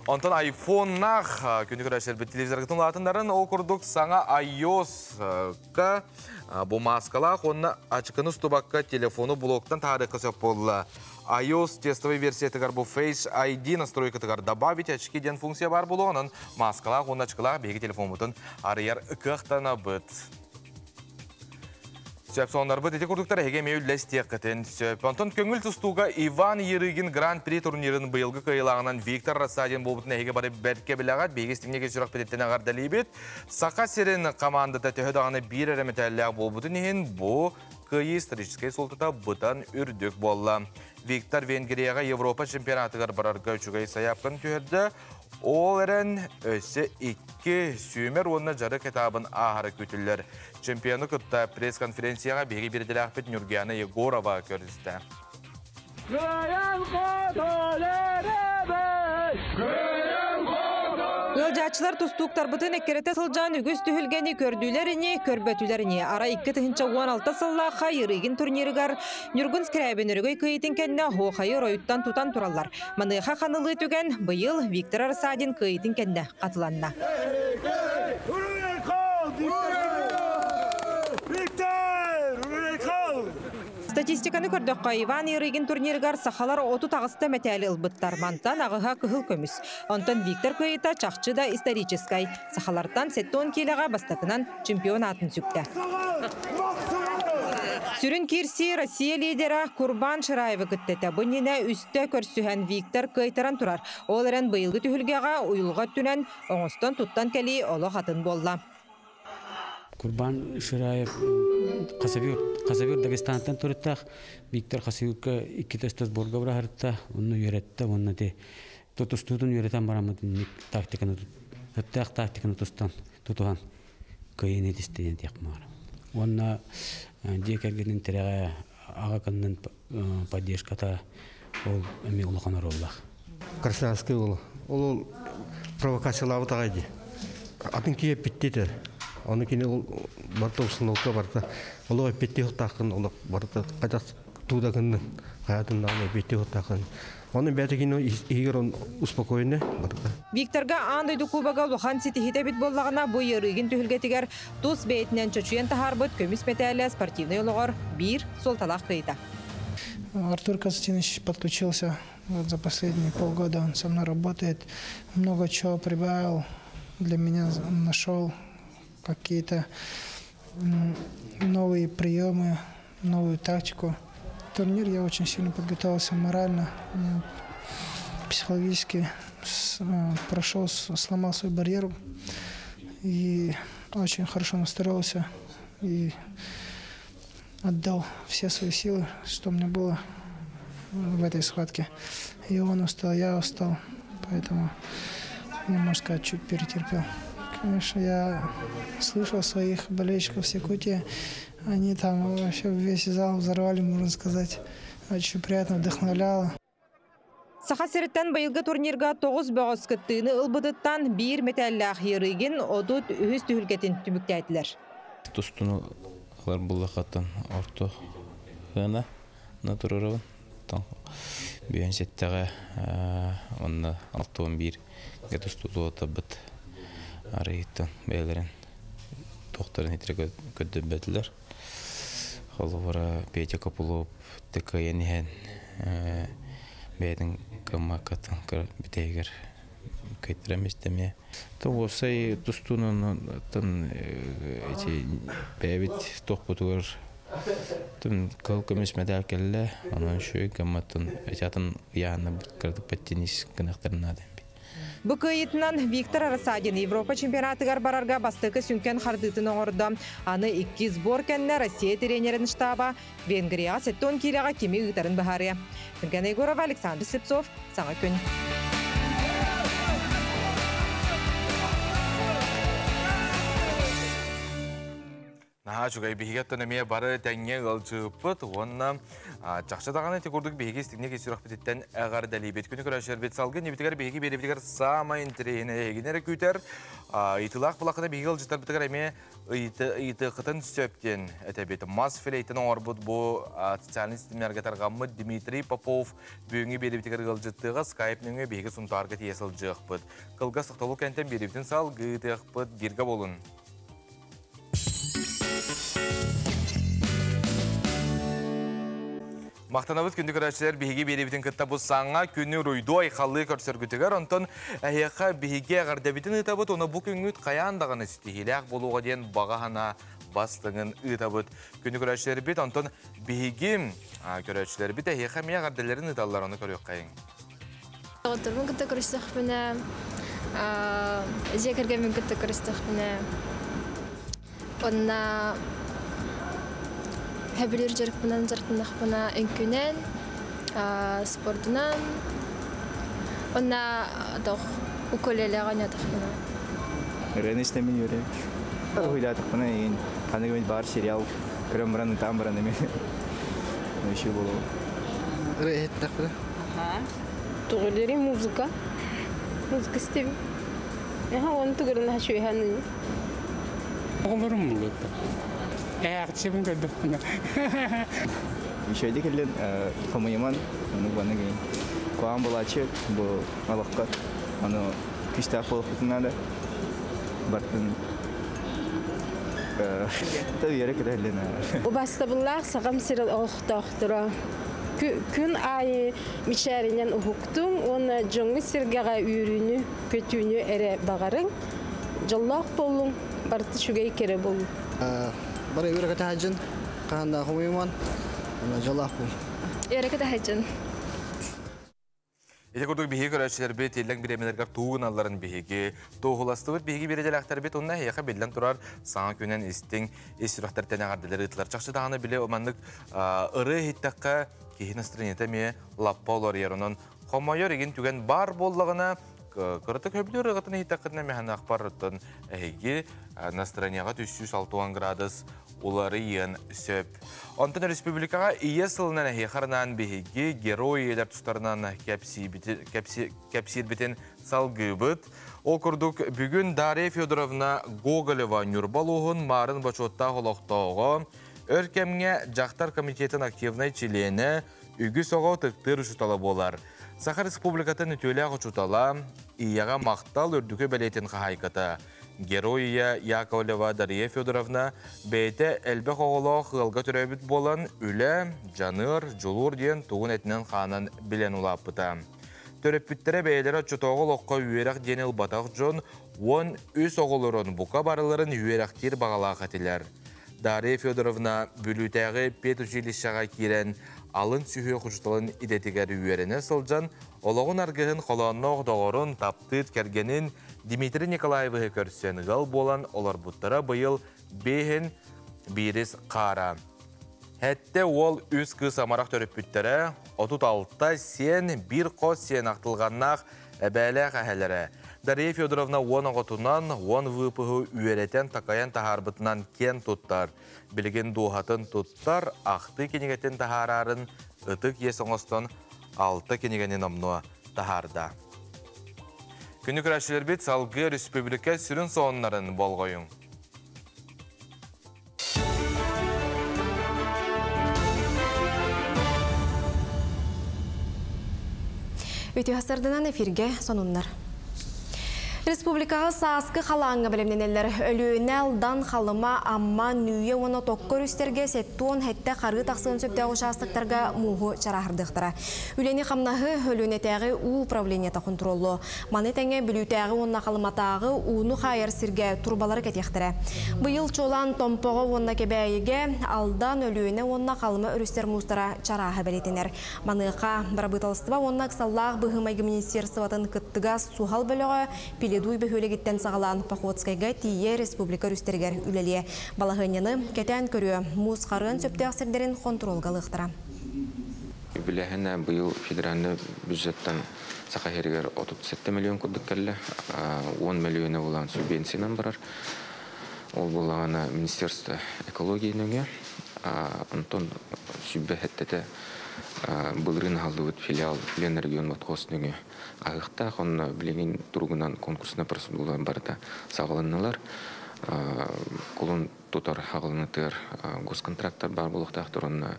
Онтан iPhone-нақ күнді көрәшер бір телевизорғытын латындарын ол күрдік саңа iOS-қа бұл маскалақ, онына ачықыны стубаққа телефону блоктан тарихы сөп болы. iOS тестовый версиятығар бұл Face ID настройкатығар добавить ачықы ден функция бар болу, онын маскалақ, онын ачықылақ бейгі телефон бұтын арияр үкіқтана бұд. Сөп соңдар бұд, еті күрдіктар әге мейл ләстек қытын сөп. Онтан көңіл тұстуға Иван Ерігін Гран-при турнирын бұйылғы қайылағынан Виктор Рассадин болбытын әге бары бәртке білағат, бейгістігінеге сүрақ бедеттен ағар дәлейбет. Сақа серін қамандыда төхедағаны бір әрімітәліғ болбытын ең бұл қайы историческай солтыта бұтан үрдік болла. Виктор Венгрияға Европа чемпионатығар барарға үшігай саяпқын түйірді. Ол әрін өсі 2 сүймер онына жары кетабын ағары көтілер. Чемпионы күтті пресс-конференцияға беги берділі ақпет Нұргияны Егорова көрісті. Ылжачылар тустуктар бұтын әккерете сылжан үгіз түхілгені көрдүлеріне, көрбөтүлеріне. Ара 2-16 сылла қайырығын турнирігар Нюргун скрябен үрігөй күйетін кәнне хоқайыр ойыттан тұтан туралар. Маныға қанылы түген бұйыл Виктор Арсадин күйетін кәнне қатыланна. Статистиканы көрдөккө Иван Еригин турниргар сахалар оту тағысты мәтәлі ылбыттар мантан ағыға күхіл көміс. Онтан Виктор Көйта чақчы да историческай. Сахалартан 7 келеға бастатынан чемпион атын сүкті. Сүрін кирси Россия лидера Курбан Шыраевы күттеті. Бұніне үсті көрсühän Виктор Көйтаран турар. Ол әрін бұйылғы түхілгеға ұйылға түнен оңыстан тұттан кәлі олы қатын болла. Курбан Шыраев Қасавир Дагестантан тұрыттақ, Виктор Қасавирка 2 сборға бұрағырытта, оны үйретті, оны де тұтыстудың үйретен барамыдың тактиканы тұстан тұтуған көйін едістеген тек мағыр. Оны декергенін тіріға аға қанның поддержката ол әме ұлықанар олақ. Красавский ол провокациялауы тағайды. Атын кейіп біттеді. Оны кені барта ұсынылыққа барта. Олығы бетте ұқтақын, олық барта қайдақ тудағының қаятын нағылы бетте ұқтақын. Оның бәті кені егер он успокойны барта. Викторга андойду кубаға лухан сетихите бит боллағына бұй ырығын түхілгетігер тұс бәйтінен чөчуен тахарбыт көміс метәлі спортивный олығыр бір сол талақ қиыта. Артур Константинович подключился за последние полгода. Он со мной работает. Много чего прибавил. Для меня нашел какие-то новые приемы, новую тактику. Турнир я очень сильно подготовился морально. Мне психологически прошел, сломал свой барьер и очень хорошо настроился и отдал все свои силы, что у меня было в этой схватке. И он устал, я устал, поэтому я, можно сказать, чуть перетерпел. Конечно, я слышал своих болельщиков в Якутии, они там вообще весь зал взорвали, можно сказать. Очень приятно, вдохновляло. Сахасырыттан байылга турнирга 9 бөғыз кыттыны ылбыдыттан bir металлах ерыгин одут үз түхілгетін түміктәйтілер. Тустуну алар буллахаттан орто хына натурарабын. Бүйен сеттеге онна 6-11 гетустулу отабыт арыйттан бәйлерін тоқтарын етірі көддөбәтілер. Холовара Петя Капулов тікі енген бәйдің кыммақатын бітейгер көйтіреместеме. Тоғысай тустунun бәйбіт тоқпытығыр тун калкамес медаль келле, анан шөй гамматын ятын яны кырдык паттенис кынактарнады. Бу кыйытынан Виктор Арасадин Европа чемпионатыгар барарга бастыкы сүнкен хардытын оңорда. Аны 2 сбор кенне Россия тренерин штаба Венгрия 7 килага кими ыйтарын бахары. Гана Егоров, Александр Слепцов, Саңа күн. Чугай бігеттен әме бары тәңе ғалжыпыт, онна жақшадағаны текурдық бігеге стігіне кесірақ бітеттен әғар дәлейбет күні көрәшер бет салғы, небітігер бігеге беребітігер сама интерейіне егенері күйтер. Итылақ бұлақына бігеге ғалжытар бітігер әме ыйты қытын сөптен әтәбеті. Мас филейтін оңарбыт бұл социалин системлерге тарғамы Дмитрий Попов бүйіңе беребітігер ғалжыттыға скайпныңы бігеге сұнтарға тиесіл жықпыт. Қылға сықтолу кәнтен беребітін сал ғытықпыт бірге болын. Мақтанабыт күнді көрәшілер бігеге беребітін кітті бұл саңа күні ройду айқалы көрсергітігер, онтын әйеқа бігеге ғардабетін ұтабыт, оны бұл күнгіт қаяндағын істігіләқ болуға дейін бағағана бастыңын ұтабыт. Күнді көрәшілер бет, онтын бігеге көрәшілер бет, әйеқа мия ғардаларын ұталар, оны көрек қайын. Отырмын күтті көрістіқ біні, жекіргемен күтті көрістіқ біні. Онына Хәбілер жарықпынан жартынақпына үнкінен, спортынан, онна уколелеған ятақпына. Рәні істемін өре. Ойлатықпына ең қанығымен бар сериал көрім бұран ұтам бұран еме. Өші болу. Рәйет тақпына? Тұғылері музыка. Музыка істемін. Оны тұғырына шөй ханын. Оғылырым мұлды. Әғытшебін көрдік бұны. Шөйді келден қомайыман, оны баны кейін. Қоған бұл ачы, бұл алаққа. Оны күстақ болып бұтынады. Бартын тәу ері кірі әлден. Баста бұллақ сағам сирал оқтақтыра. Күн айы мишәрінен ұхықтың, оны жоңғы сіргеға үйріні, көтүйіні әрі бағарын. Жоллақ болың, барты шүгей кере болың. Бары өрекеті әджін, қағанда қомайыман, жолақ бұл. Өрекеті әджін. Ете көрдік бейге көрәшілер бет, елдің біремелергер туғын алларын бейге. Тоғыласты бұд бейге бередел ақтар бет, онына әйеқа белден тұрар саңа көнен істің есірақтар тәне ғардылары ұтылар. Чақшы дағаны біле омандық ұры хеттаққа кейін астырынеті ме лаппа олар ерінің. Қомайыр еген түген бар болдығына Кырытык хөбілер ығытын хитақытына мәхін ақпар ұттын әйге настроенияға 360 градус олары ең сөп. Онтын республикаға ие сылынан әйе қарынан бейге герой елер тұстарынан кәпсир бітін салғы бұд. Ол күрдік бүгін Дарья Федоровна Гоголева Нюрбалуғын марын бачотта қолақтауға өркемге жақтар комитетін активнай чилені үгі соға тұқтыр ұшыталы болар. Сахар Республикатын үтөлі ағычутала, ияға мақтал үрдікі бәлетін қағайқыты. Героия Яковлева Дарья Федоровна бәйті әлбі қоғылы қылға түрәбіт болан үлі, жаныр, жолур ден туғын әтінен қанын білен ұлапыта. Төріппіттері бәйлері чутоғыл оққа үйерақ денел батақ жон, он өз оғылырын бұқа барыларын үйерақтер бағалақ әтілер. Дарья Федоровна бүлітәғі пет училищаға керен алын сүйе құжытылын идетігер үйеріне сылжан, олығын арғығын қоланнық доғырын таптыт кергенін Дмитрий Николаевы көрсен ғал болан олар бұттара бұйыл бейін бейрес қара. Әтті ол үз қыз амарақ төріп бүттірі, 36-та сен бір қос сен ақтылғаннақ әбәлі қағалары. Дарья Федоровна 10 ғотынан 10 выпығы үйеретен тақаян тахарбытынан кен тұттар. Білген дуғатын тұттар, ақты кенегетін тахарарын ұтық есіңістен 6 кенегенен омнуа тахарда. Күні күрәшілер бет салғы республика сүрін соғынларын болғойын. Өте ғасырдынан эфирге сонунлар. Республикаға саасқы қалаңға білімненелер өліөне алдан қалыма амма нүйе оны тоққыр үстерге сеттуон хәтті қары тақсығын сөптегі шастықтарға мұғы чарахырдықтыра. Үлені қамнағы өліөнетәғі у управленията контролу. Маны тәңе білютәғі онына қалыматағы уыны қайыр сірге турбалары кәтектірі. Бұйыл чолан томпығы онына кебәйіге алдан өліөне онына қалымы үрістер мұстара чарахы бәлетінер. Маныға барабыталыстыва онына қысаллағы бұғымайғы министерстватын күттіға сухал бөлігі Пеледуй бөхөлегеттен сағалан Пахотскайға тие республика рүстергер үлеле. Балағыняны кәтән көрі мұз қарын сөпті ақсердерін контролға лықтыра. Біләхіне бұйыл федеральны бюджеттен сақахергер 37 миллион күрдік кәлі, 10 миллионы болан субвенциянан барар. Ол болағына Министерство экологии нөге, Антон сүббәхеттеті бұлырын алды өт филиал Лен регион отқос нөге. Ағықта қонына білеген тұрғынан конкурсына процедуралар барда сағылынылар. Құлын тұтар ағылынытыр госконтракттар бар болықтақтыр. Онына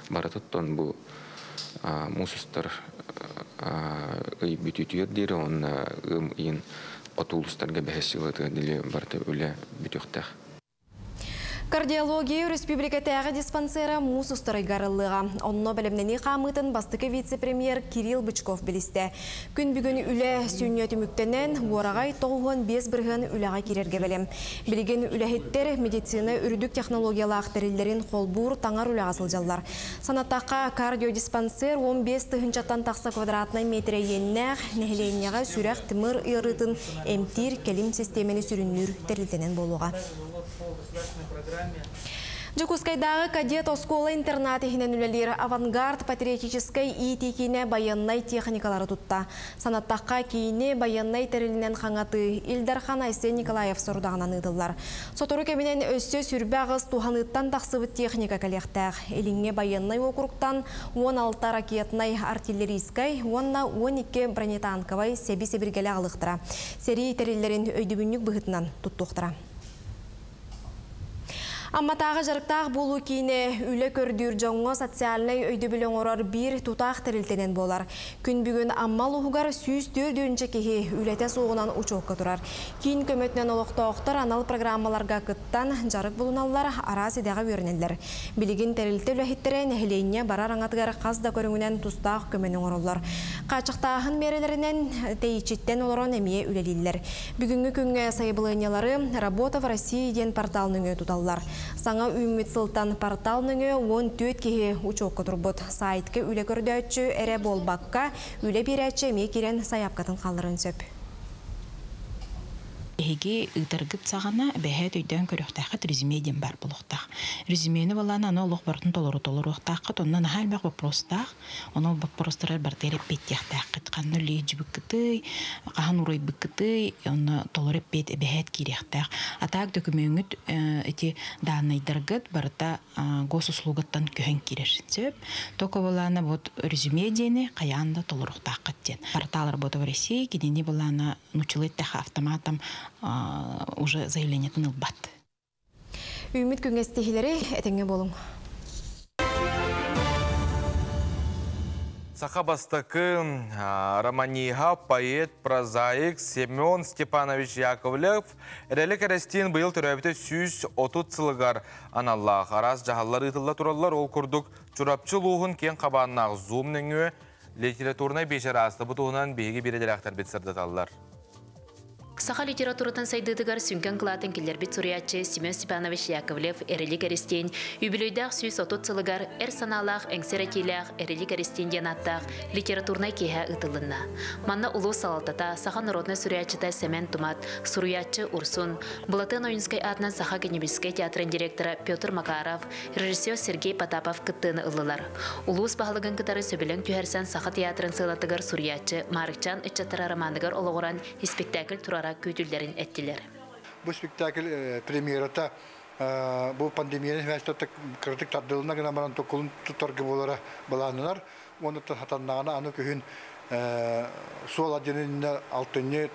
баратыттан бұл мұсыстар бүтетүйер дейірі. Онына ең отулыстарға бәхесілігі деле барды өлі бүтіқтақ. Кардиология республика тәғі диспансера мұз ұстары гарылыға. Онно бәлемнені қамытын бастықы вице-премьер Кирилл Бычков білісті. Күн бүгін үлі сүйінеті мүктенен орағай тоғын 5 бірғын үліға керерге бәлем. Білген үліхеттер медицина үрдік технологиялы ақтарелерін қолбур таңар үліға сылжалар. Санаттаққа кардиодиспансер 15 тұхынчаттан тақса квадратный метре еннәғ нәхіленияға сүрәқ тымыр үйрытын әмтир келім системені сүріннүр тәрілтенен болуға. Жукускайдағы кадет оскола интернаты хинен үлелер авангард патриотической итикине баяннай техникалары тұтта. Санаттаққа кейіне баяннай тәрілінен қаңаты Илдархан Айсен Николаев сұрдағынан ұдылар. Сотору кәмінен өссе сүрбәғыз туғаныттан тақсыбыт техника кәлектәғ. Еліңе баяннай округтан 16 ракетнай артиллерийскай, 12 бронетанковай сәбі-сәбіргелі алықтыра. Сери тәрілерін өйдібіннік бұғытынан тұттуқтыра. Амматағы жарықтағы болу кейіне үлі көрдір жоңғы социалнай өйді білің орар бір тұтақ тірілтенен болар. Күн бүгін аммал ұғығар сүйіз 4-інші кеге үләте соғынан ұчоққа тұрар. Кейін көмөтінен олықтауқтар анал программаларға күттан жарық болуналар арасыдағы өрінелер. Білігін тірілті үләхеттерін әхілейіне барар аңатығар қазда көріңінен тұстақ көменің орылар. Қачықтағын мерелерінен тейчеттен оларын әмие үлелілер. Бүгінгі күнге сайбылынялары «Работа в России» ден порталының тұталар. Саңа үміт сылтан портал нүңі 14 кеге ұчоққа тұрбыт. Сайтке үлі көрді әрі болбаққа үлі бір әтші ме керен саяпқатын қалырын сөп. Эге ытыргыт сағана бәхет өйден көріқтақыт резюмеден бар болуқтақ. Резюмені баланы аны олық бартын толыру ұқтақыт, оннан хал бақ вопростақ, оны вопростарар бартері петтияқтақыт. Қанны үлі жүбіккіті, қахан урай біккіті, оны толыры пет бәхет керектақ. Атақ документ әте данайдыргыт барыта госуслугаттан көхін керер. Сөп, тоқа баланы резюмедені қаянда толыру ұқтақыт ден. Порталар боты в России, кедені баланы нучылеттаға автоматом уже заявление тынылбат. Үміт күнгестехілері әтіңе болың. Сахабастакы романига поэт, прозаик Семен Степанович Яковлев әрелік әрестен бұйыл түрәбіті сүйіз отут сылығар аналлах. Арас жағалар ұтылла тұралар ол күрдік чурапчы луғын кен қабаннағы зумныңы литературнай бешер асты бұтуғынан бейгі бередер ақтар бетсірді талылар. Саха литературатын сайдыдыгар сүнкен кылатын килербит суриятчы Семен Степанович Яковлев эрели керестен, юбилейдах сүйс отут сылыгар эр саналах эңсеретилях эрели керестен денаттах литературнай кеха ытылынна. Манна улу салалтата Саха народный суриятчыта Семен Тумат, суриятчы Урсун, Булатын Оюнской атынан Саха Генебельский театрын директора Петр Макаров, режиссер Сергей Потапов кыттыны ылылар. Улус бағылыгын кытары сөбелен түйерсен Саха театрын сылатыгар суриятчы Марыкчан Иччатыра романыгар олығыран спектакль турара көйдүлдерин әттілер. Бұл спектакль премьерата бұл пандемияның вәстөттік кірдік таддылына гына баран токулун туторғы болара баланылар. Оны хатаннағына аны күйін сол аденіне алтыны,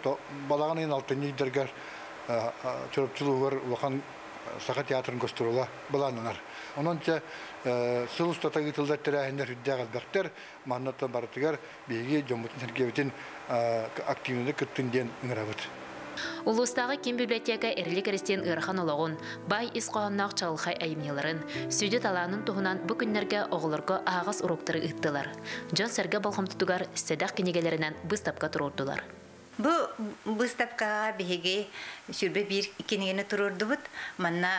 балағанын алтыны дергер чөрөпчілуғыр уақан Саха театрын көстірула баланылар. Онынша сыл ұстата ғытылдар тәрәхіндер үддәғал бәқтер, мағынаттан барытығар бейге жомбытын сәргебетін активныды күттін ден үңірабыд. Улустағы Ким библиотека эрли керестен ырхан олағын, бай исқоғаннақ чағылхай айымнеларын, сүйді таланын туғынан бұл күнлерге оғылырғы ағыз ұруқтыры ұттылар. Жон сәрге балғым тұтығар сәдақ кенегелерінен бұстапқа тұрордылар. Бұл бұстапқаға бейге сүрбе бір кенегені тұрорды бұд, манна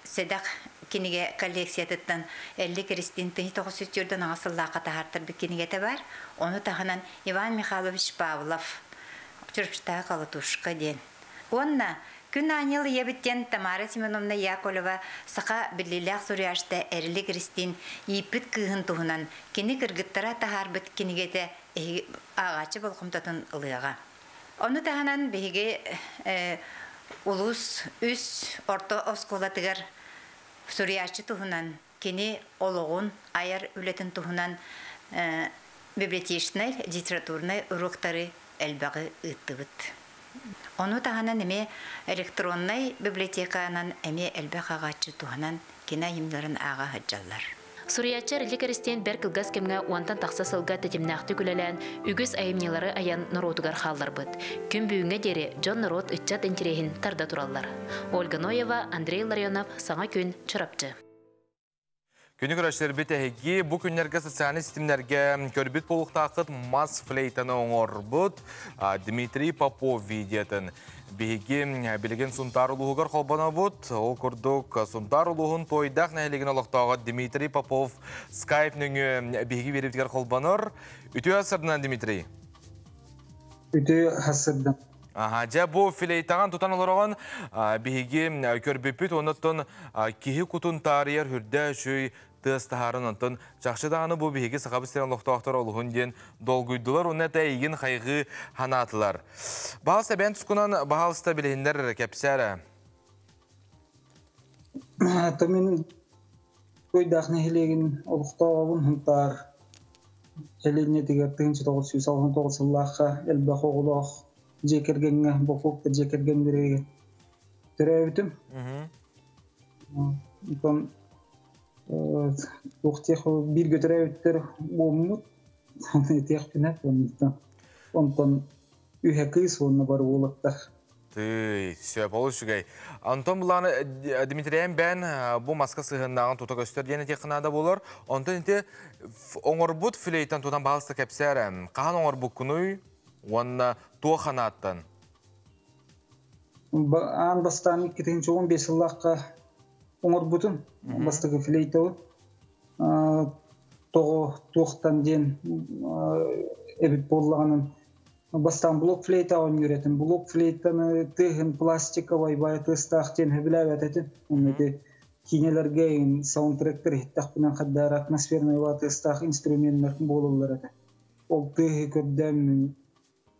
сәдақ кенеге коллекциятыттан 50 керестен тыны 900-ден ағасыллаға тағартыр бір кенегеті бар. Оны тағынан Иван Михайлович Павлов чұрыпшытағы қалытушқа ден. Онна күн анел ебіттен Тамара Семеновна Яковлева Саха бірлілік сурияшты әрілі керестен епіт күйін тұғынан кені кіргіттара тағар бұд кенегеті ағачы болқымтатын ылыға. Оны тағынан бейге улус үс орто осколатығар сурияшты тұғынан кені олығын айар үлетін тұғынан библиотечный, литературный урықтары әлбағы ұтты бұд. Оны тағынан әме электронный библиотеканан әме әлбәқ ағачы тұғынан кені айымларын аға хаджалар. Суриятчы релі керестен бәр кылгас кемге уантан тақса сылға тетімнәқті күлелән үгіз айымнелары аян нұротығар қалдар бұд. Күн бүйінге дері Джон Нұрот үтчат интерехін тарда тұралар. Ольга Ноева, Андрей Ларионов, Саңа күн чырапчы. Күні көрәшілер біт әйгі, бұл күнлерге социальный системлерге көрбіт болуқтақыт мас флейтаны оңыр бұд. Дмитрий Попов видетін. Бейгі білген сұнтар ұлығығыр қолбана бұд. Ол күрдік сұнтар ұлығын тойдақ нәйлеген олықтағы Дмитрий Попов скайп нүңі бейгі беріптігер қолбаныр. Үті асырдынан, Дмитрий? Үті асырдын. Жа бұл филейтаған тұтан олырған бейгі көрбеппет оныттың кейі құтын тарияр хүрді шөй тыстағарын ұнтын. Жақшыдағаны бұл бейгі сақабыстерін лоқтақтар олығын ден долгүйділер, оны әті еген қайғы ханатылар. Бағалыста бән тұсқынан бағалыста білгендер кәпсәрі? Тәмен көйдақны хелеген олықтағын ұнтар. Хелене тегерттігін 1969 жыллаққа әлбәқ оғылақ жекергенге, бұқуқты жекерген береге түрәуітім. Оқтеқ бір көтірәуіттер болмұд. Теқ пінәп, онтан үйе қыз оны бар олықтар. Сөп олы шүгей. Антон бұланы Дмитриян бән бұл маска сығындағын тұта көстер дені текінада болыр. Онтан енте оңыр бұд филейтан тұтан бағылысты кәпсәрі. Қаған оңыр бұд күнүй? Онна туақанаттан? Ан бастан 2015 жыллаққа оңыр бұтын. Бастығы филейтауы. Туақтан ден әбіт болғанын. Бастан блок флейтауын үйретін. Блок флейтаны тығын пластиковай бай тыстақ ден әбіләу әтетін. Оны кинелерге саундтректер хеттақпынан қаддар атмосферный тыстақ инструментлерін болылар әті. Ол тығы көддәмін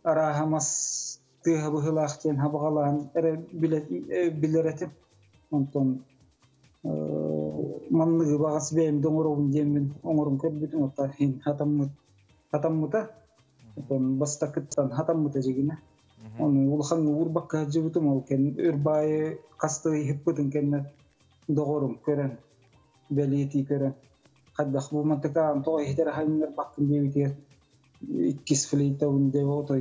арахамас тыға бұғылақтен хабағалаған әрі білер әтім. Онтан маннығы бағасы бәйім доңырауын демін оңырын көрбетін ота хатаммыта. Баста күттан хатаммыта жегіне. Оны ұлқанғы ұрбаққа жібітім ол кен үрбайы қасты хеппітін кенне доғырым көрін, бәлеті көрін. Қаддақ бұл мантықағын тоға ехтері хайынлар баққын бейбетер. İkis fleita unde oto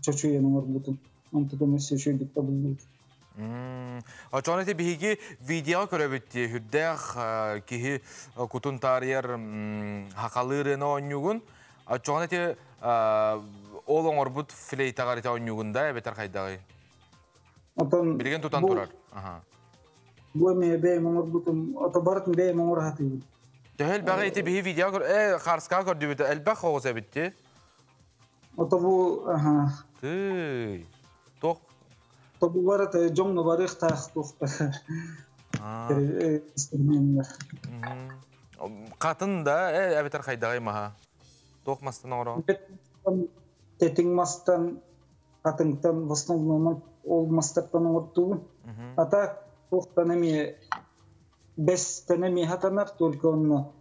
çocuğun orbutun. Ontuğum şöyle tabii. Açanete bihigi video körübütti. Hüddek ki kutun tarihler hakalırına oynuyorgun. Açanete olan orbut fleita garita oynuyorgun da beter kaydağı. Отон Билген тутан турар. бу эме бейм оңор бутум, ото бартын бейм оңор хаты. Төһөл бага ити биһи видео харска көрдү бит элбах хогос битти. Ото бу Тый. Тох. То бу барат жоңно барых тах тохта. Катын да әбетер хайдагай маха. Тохмастан оро. Тетиңмастан катыңтан в основном ол мастаттан оңорту. Ата тохтан эми бес тенеми хатанар только он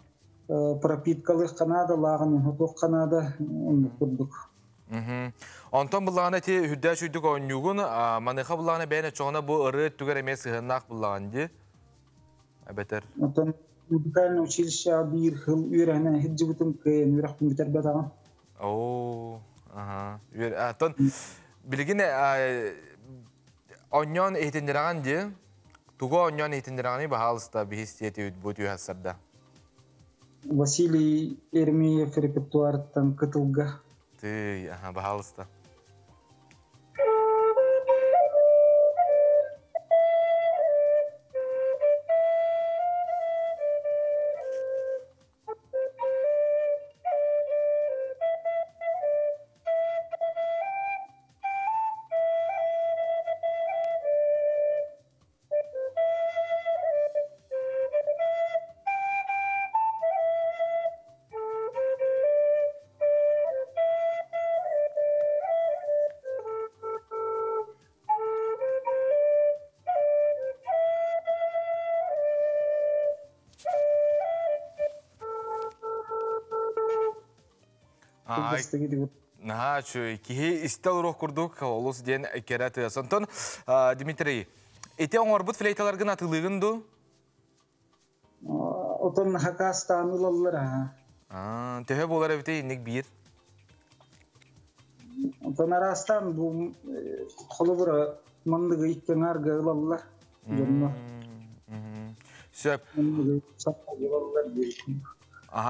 пропиткалых канада лагын тох канада он курдук. Онтон буллагана ти хүддә шүйдүк онюгун маныха буллагана бәйнә чоңна бу ыры түгәр эмес хыннак буллаган ди. Әбетер. Отон музыкальное училище бир хыл үйрәнә хиҗибутым кыйын үрәхтем битер бадаган. О, Атон билген оньон эйтендираган ди. Туго оньон эйтендираганы бахалыста бихистети бүтү хасарда. Василий Эрмеев репертуардан кытылга. Ты, бахалыста. Кихи истел рух курдук, олус ден кераты. Сонтон, Дмитрий, эти оңорбут флейталаргын атылыгын ду? Отон хакастан улаллара. Төһө болар эбите инник бир? Отон арастан бу холобура мандыгы иккен арга улаллар. Сөп.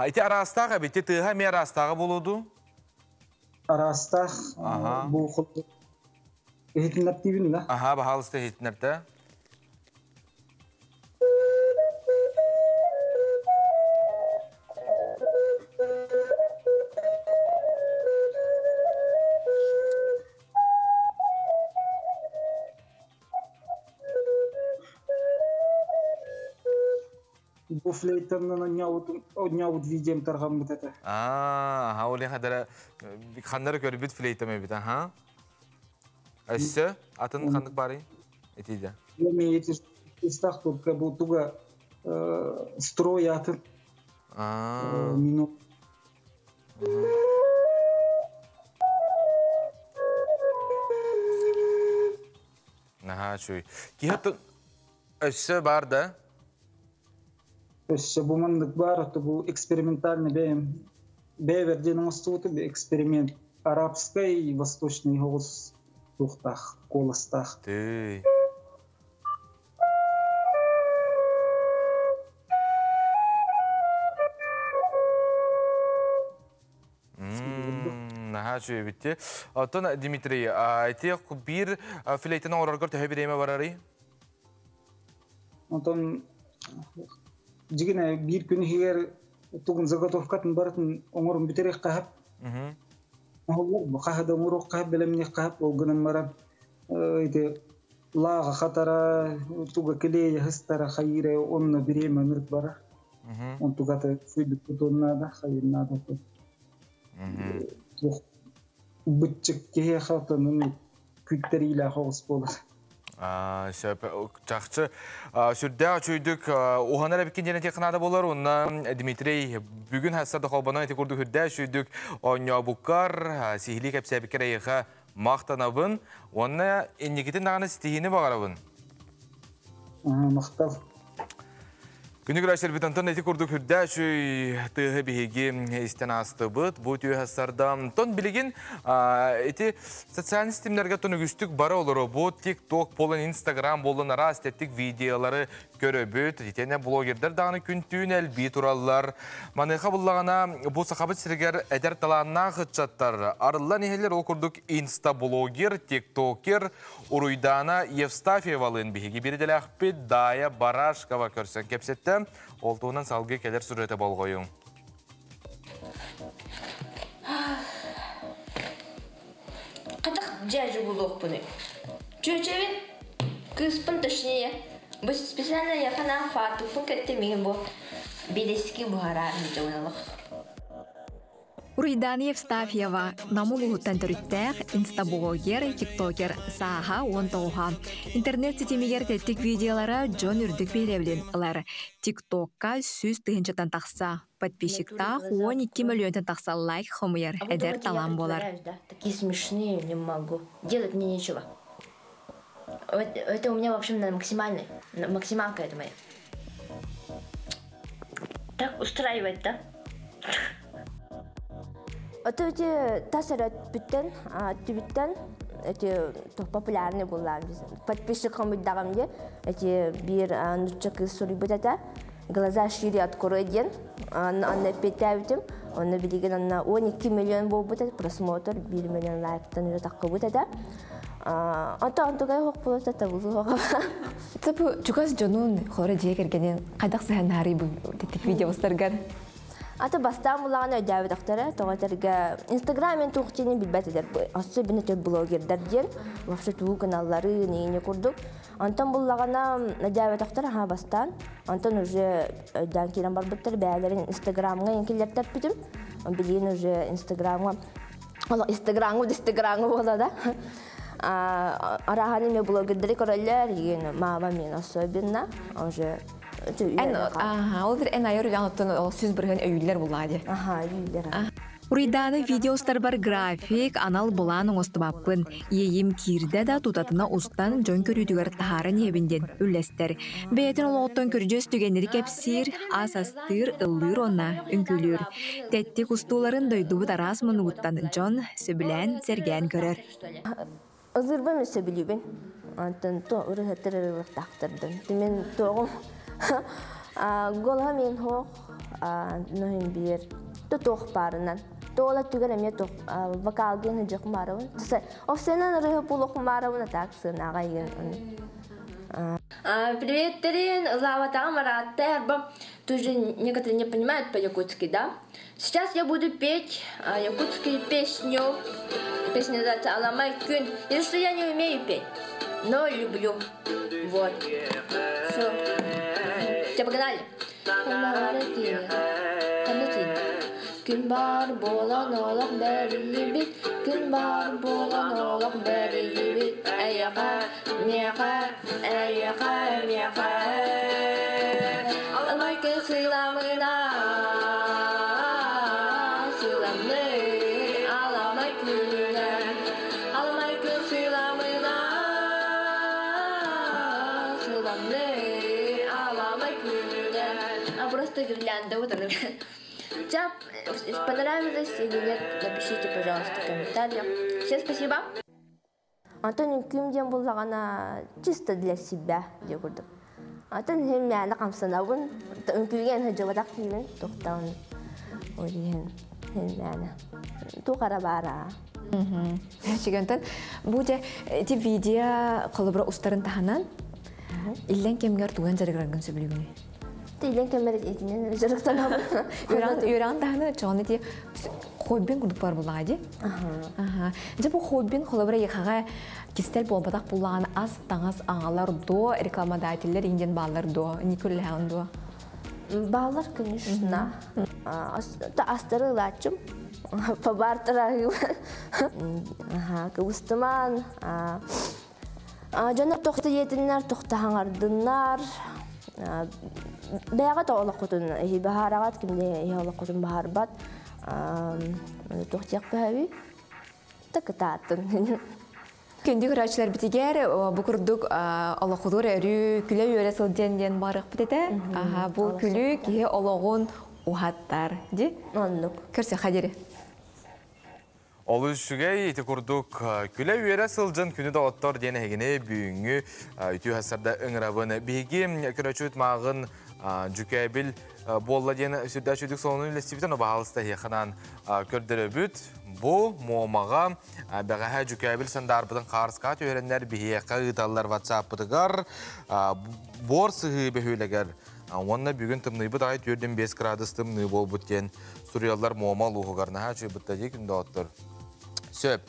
Эти арастага бите тыга ме арастага болуду? Арастах бу холобура эхитиннер тибин да? Бахалыста эхитиннер да? Bu fleytandan nyavut видеом тарган бит это. Оле хадара ханнары көрүп бит флейтаме бит, Әссе, атын хандык бары? Этиде. Эми эти стах только бу туга строй атын. Минут. Чуй. Кихат Әссе бар да? Әссе бу мандык бар, бу экспериментальный бейверден институты эксперимент арабской и восточный голос тухтах, колостах. Ты. Чуй битти. Атын Дмитрий, эти бир флейтен ораргар төһө биреме барары? Антон жигине бир күн хигер тугун заготовкатын барын оңорун битерек кахап. Бу кахада оңору кахап белемне кахап олгунан барам. Эти лага хатара туга келе хастара хайре онна биреме мирт бара. Он тугата фидик тоннада хайрнада. Бутчык кеhe хатанын күттериле хогус болот. Чакчы сүрдә чөйдүк уханара биккен жана текнада болар. Онна Дмитрий бүгүн хасада холбана эти курду хүрдә чөйдүк оня букар сихли кепсәбикерәйха мактанабын. Онна энникитен даганы стихини багарабын. Мактал. Күнүгрәшер бит Антон эти курду хүрдә чөй тыгы биһиги истен асты бут. Бу түй хасарда Антон билеген эти социаль системләргә төнүгүстүк бара олору. Бу TikTok болон Instagram болон растеттик видеолары көрөбүт, титене блогердер дағаны күнтүүн әлбей тураллар. Маныха бұллағана бұл сақабыт сіргер әдер таланна қытчаттар. Арылан ехелер окурдук инста-блогер, тиктокер, Уруйдана Евстафьевалын бігеге беределі ақпет Дая Барашкова көрсен кепсетті. Олтуынан салғы келер сүреті болғойың. Қатық жәжі бұлық бұны. Чөчевін кыспын точнее. Бұл специально яқана фатуқын кәттемеген бұл. Белескі бұғарарын жауыналық. Уруйдана Евстафьева намулуғыттан түріттәқ, инстаблогер, тиктокер саға онтауға. Интернет-сетемегер тәттік видеолары жон үрдік бейлевлен ұлар. Тиктокка 100 тығынчатан тақса. Подписчиктақ 12 миллионтан тақса лайк хомыер. Әдер талан болар. Такие смешные не могу. Делать мне нечего. Это у меня, в общем, максимальный. Максималка это моя. Так устраивает, да? Это эти тасарат биттен, тибиттен эти популярные были. Подписчикам биддагам де эти бир нучак сури битата. Глаза шире открой ден, анна петявитим, он билеген анна 12 миллион был битат просмотр, 1 миллион лайктан уже так битата. Антугай хок булата табулу хок. Тапу чукас жонун хора жегергенен кайдак саханари бу тетик видеостарган. Ата бастан булаган өйдәбе доктора, тогатерга Инстаграмен туктини билбәтедер. Особенно те блогердер ден, вообще туу каналлары не курдук. Антон булагана өйдәбе доктора ха бастан. Антон уже өйдән кирен бар биттер бәйләрен Инстаграмга янкиләр битим. Билген уже Инстаграмга. Ала Инстаграмга була да. Арахани ме блогердер кораллар, еген мама мен особенно уже Ол бір ән айыр жаңыттың сөз бірген өйлер болады. Өйлер. Уруйданы видеостар бар график, анал бұланың остыбаппын. Ейім кирді да тутатына ұстан жон көрүйдігер тахарын ебінден үлләстер. Бәйтін ол оттан көржөз түгенleri кепсир, асастыр, ыллыр онна үңкілер. Тәттік ұстуларын дойдубыт арас мұнығыттан жон сөбілән сәрген көрер. Ұзырбым сөбілюбін. Антын то ұрығыттыр ұрықтақтырдым. Демен тоғым голға мен хоқ нөйін бер тоқ барынан. Тоғыла түгер әме тоқ вокалген жүк марауын. Офсенен ұрығы бұлық марауын атақ сынаға еген. Привет, Терен, Лавата, Марат, Терба. Тоже некоторые не понимают по-якутски, да? Сейчас я буду петь якутскую песню. Песня называется «Аламай кюн». Если что, я не умею петь, но люблю. Вот. Все. Все, погнали. Күн бар болан олақ бәрілі бит, күн бар болан олақ бәрілі бит. Әйяға, мияға, әйяға, мияға. Алмай күн сыйламына, сыйламны, аламай күніне. Алмай күн сыйламына, сыйламны, аламай күніне. Просто гирлянда вот это. Понравилось или нет, напишите, пожалуйста, в комментариях. Всем спасибо. Антон күмден болғана чисто для себя деп көрдім. Антон хем мәні қамсанауын, үңкілген хыжывадақ деймін, тоқтауын ойлеген хем мәні. Туғара бара. Шегентен, бұл де видео қолыбыра ұстарын тағанан, илден кемгер туған жарығырғын сөбілігіне. Илден кемгер етінен жарықтан Үйран тағаны çoğunu diye хоббин күдік бар бұлаға де. Бұл хоббин қолыбыра еқаға кестел болбадақ бұлағаны аз таңыз ағалар до, рекламодателер инден балар до, не көрілі ағын до? Балар, конечно. Астары лачым, побартырағы. Көвістіман. Жана тоқты етінлер, тоқты аңардынлар. Бәяға тоғылық құтын, бағарағат, кімде еғылық құтын бағар бат. Тоқтияқ бәуі, тақытатын. Көнді күрәтшілер бітігер, бұл күрдік олықұдыр әрі күлі өрі сылден барық бітеді. Бұл күлі кеге олығын ұғаттар, де? Ондық. Көрсе қадері? Oluşugay iti kurduk küle üyere sılcın günü de ottor dene hegine büyüngü ütü hasarda ıngırabını bigi küröçüt mağın cükebil bolla dene südda südük sonunu ile sibiten o bahalısta hekanan kördüröbüt bu muamağa begaha cükebil sandarбытын qarıskat öğrenler bihiye qağıtallar WhatsApp-ıdıgar bor sıhı behüleger Onunla bugün tımnıyı da ait 4-5 gradus tımnıyı bol bütken Suriyallar muamal uğugarına her şey bütte deyik ünde ottur. Söp.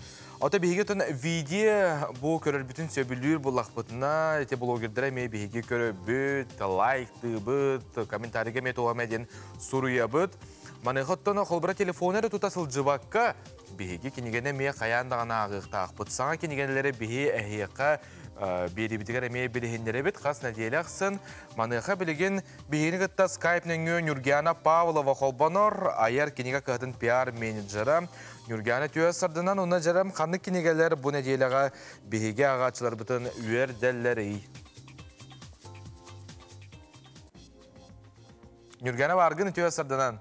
Ota bihige tön video bu körür bütün söbülür bu laqbıtına ete blogerdere me bihige körür büt, like tıbıt, komentariga me toğamedin Suriya büt. Manıqıttana kolbara telefonları tutasıl cıvakka bihige kinigene me qayandağına ağıqta aqbıt. Sana kinigenelere bihi ehiyaqa biri bitigar emeye bilihinlere bit qas nadiyelaxsın. Manıqa bilgin bihini gıtta Skype-nön Nurgiana Pavlova kolbanor ayar kiniga qatın PR menedjera Nurgiana tüyasardından ona jaram qanlı kinigeler bu nadiyelağa bihige ağaçlar bıtın üyer delleri. Nurgiana vargın tüyasardından.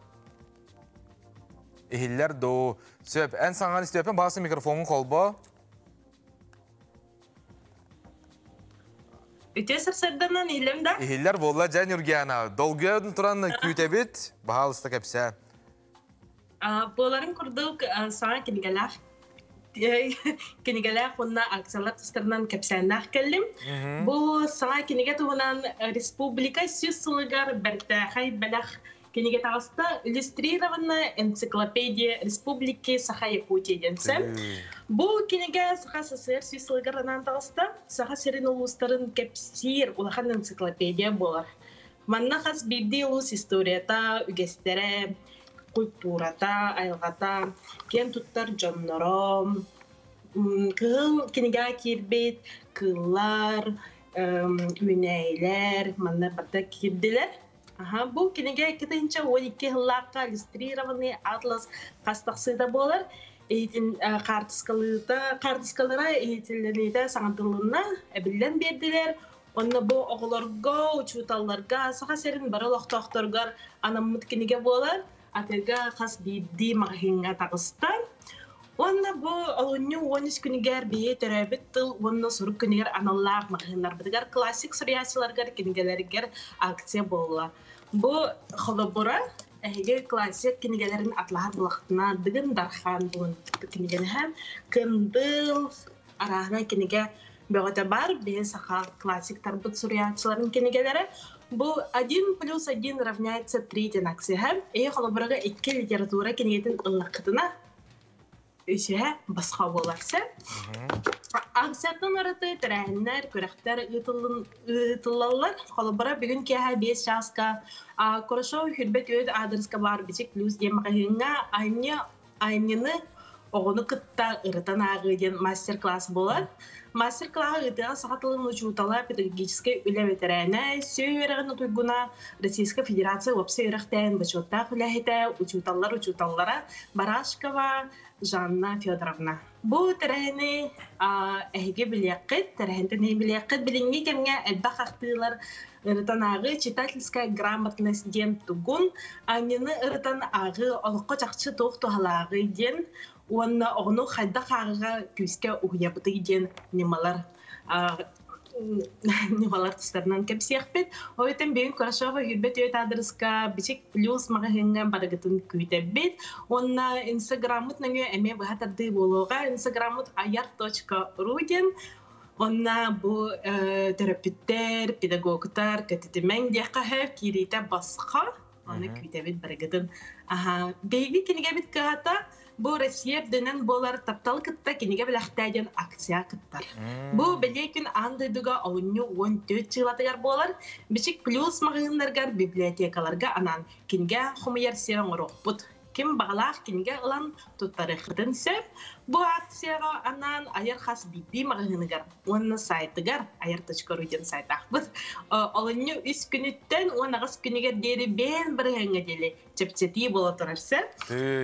İhiller doğu. Söp, en sanğan istiyorpen bası mikrofonun kolba. Ütü sırdanan ilimde. İhiller bolla can Nurgiana. Dolguyadın turan kütebit. Bahal ıstak hepsi. Boların kurduk sana kinigeler. Kinigeler bununla aksalar tıstarından kapsanlar kellim. Bu sana kiniget unan Respublika Süsülgar Bertahay Belak Kiniget ağızda illüstrированная энциклопедия Республики Саха-Якутия денсем. Bu kiniге Саха-СССР Süsülgar'dan ağızda Саха-Серин улустарын кепсир улахан энциклопедия болар. Манна хас бибди улус историята, үгестере, культурата, айылғата, кен туттар жоннором, кыл киниге кирбет, кыллар, үнейлер, манна бата кирдилер. Bu kinige kitince 12 yıllıkta illüstrированный atlas kastaqsıda bolar. Eğitim kartıskalara eğitimlerinde sanatılığına bilen berdiler. Onu bu oğullarga, uçutallarga, Saha-Serin baraloqtoqtorgar anamut kinige bolar. Atırga khas bibdi mağhinga taqıstan. Onu bu olunyu 13 kiniger biye terabit tıl, onu suruk kiniger anallar mağhinlar bidigar klasik suriyasilargar kinigelerger aksiya bolar. Bu xolobora klasik kinigelerin atlahar bulaqtına dıgın darxan bugun kinigeni hem kındıl arahına kinige böğüte bar bir saha klasik tarbut suriyatçıların kinigeleri bu 1 + 1 равняется 3 den aksi hem xoloboraga 2 literatura kinigetin ıllaqıtına Üsühe basqa bolarsa. Aksiyattan arıtı tərəhinlər, körəklər ıtıllarlar. Xolabara bugün ki 5 yaşqa Korşov hürbet öd adreska var biçik plus demağına aynını oğunu kıtta ırıtan ağıdın master class bolar. Master class ıtığa saatılığın uçutala pedagogической üle veterana söyrəğini tuyguna Российская Федерация вапсы ырықтайын бачоттақ үләхеті uçutallara Barashkova Жанна Федоровна. Bu tərəhinə əhiqə biləqqət, tərəhində nə biləqqət bilingi kəmgə əlbəq aqtılar ırıtan ağı читательская грамотность ден тугун, анины ырыtan ağı oluqqa çaqçı toq tohalağı den, onu oğunu xaydaq ağıға küske uğyabıdı den nimalar тыстарынан кепсияқпет. Ойтен бейін Коршова hürbet өйт адрыска бичек плюс мағahingen барагытын күйтәбет. Онна инстаграмыт нәңе әме бұхатарды болуға инстаграмыт ayar.ru ден. Онна бұ терапевттер, педагогтар, кәтетімен дияқаһар кирита басқа. Оны күйтәбет барагытын. Бейгі кенеге бит кағата bu Россия denen bolar taptal kıtta kiniga bilaqtajan aksiya kıttar. Bu belekün andaydıga avunyu 14 yılatıgar bolar. Biçik plus mağınlargar bibliotekalarga anan kiniga xumayar siyan roqbut. Kim bağlaq kiniga ılan tuttarıqıdın söp. Bu aksiyaga anan ayar khas bibi mağınıgar. Onun saytıgar ayar.ru den saytaqbız. Avunyu 3 günütten ona qas kiniga deri ben bir hanga deli. Çepçeti bola turarsa.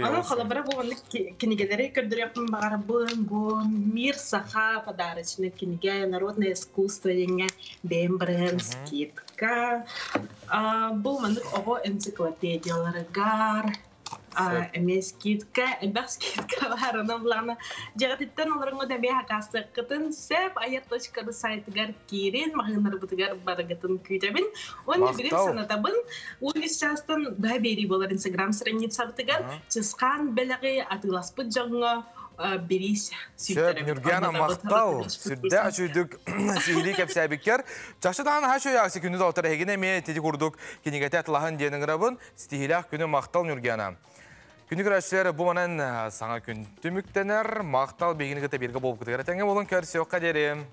Ana xolabara bu onu kinigeleri kördürüyapın bağırabın bu Мир Саха подарочный книга народное искусство деньги бембрен скидка. Bu manık oğu ensiklopediyaları gar. Эме скидка, элбах скидка бар, аны буланы. Жагыттан оларыңа да бе хакастыкытын сеп ayat.ru сайтыгар кирин, магынар бутыгар барагатын күйтебин. Оны билин санатабын. Ул частан да бери болар Instagram страница бутыгар, чыскан белеги атыласпыт жаңга берис. Сөп Нургана мақтал, сүрдә açıydık sihili kepsәбикер. Çaşıdan ha şu yaksi günü de otara hegine me tedi kurduk. Kinigete atlahın diyenin grabın stihilah günü maqtal Nurgana. Günü güreşler bu manan sana gün tümüktener maqtal begini gete birge bolup gete. Tenge bolun körsi yok kaderim.